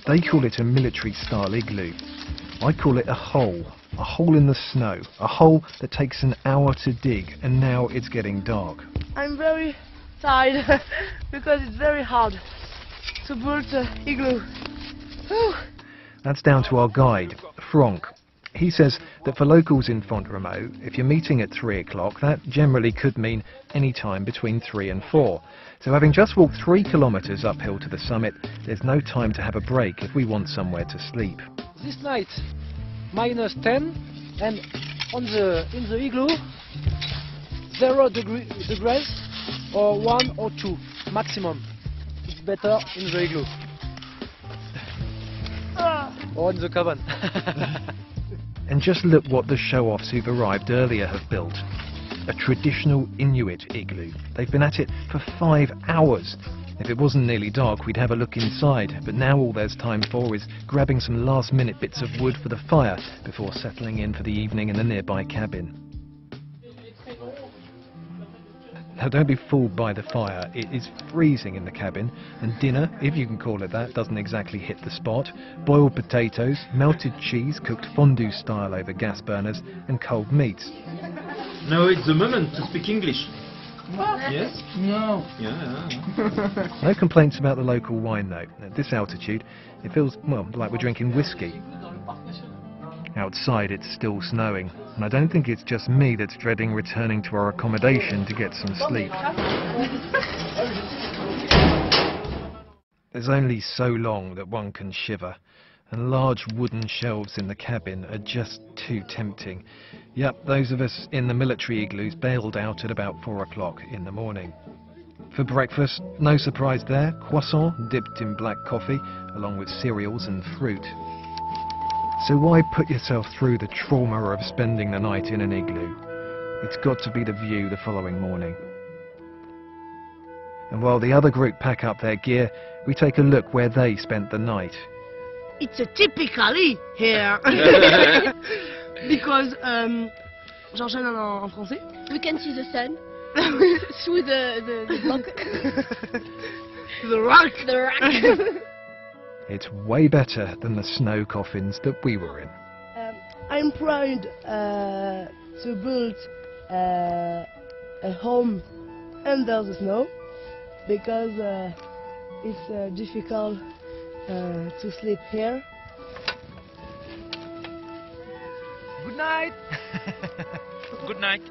They call it a military-style igloo. I call it a hole in the snow, a hole that takes an hour to dig, and now it's getting dark. I'm very tired because it's very hard to build an igloo. Whew. That's down to our guide, Franck. He says that for locals in Font-Romeu, if you're meeting at 3 o'clock, that generally could mean any time between 3 and 4. So having just walked 3 kilometers uphill to the summit, there's no time to have a break if we want somewhere to sleep. This night, -10, and in the igloo, 0 degrees or 1 or 2 maximum. It's better in the igloo or in the cabin. And just look what the show-offs who've arrived earlier have built. A traditional Inuit igloo. They've been at it for 5 hours. If it wasn't nearly dark, we'd have a look inside, but now all there's time for is grabbing some last-minute bits of wood for the fire before settling in for the evening in the nearby cabin. Now don't be fooled by the fire, it is freezing in the cabin, and dinner, if you can call it that, doesn't exactly hit the spot. Boiled potatoes, melted cheese cooked fondue style over gas burners, and cold meats. Now it's the moment to speak English. Yes? No. Yeah. No complaints about the local wine though. At this altitude, it feels, well, like we're drinking whiskey. Outside it's still snowing, and I don't think it's just me that's dreading returning to our accommodation to get some sleep. There's only so long that one can shiver, and large wooden shelves in the cabin are just too tempting. Yep, those of us in the military igloos bailed out at about 4 o'clock in the morning. For breakfast, no surprise there, croissant dipped in black coffee, along with cereals and fruit. So why put yourself through the trauma of spending the night in an igloo? It's got to be the view the following morning. And while the other group pack up their gear, we take a look where they spent the night. It's a typically here. Because, j'enchaîne en français. We can see the sun through the block. The rock. The rock. It's way better than the snow coffins that we were in. I'm proud to build a home under the snow because it's difficult to sleep here. Good night. Good night.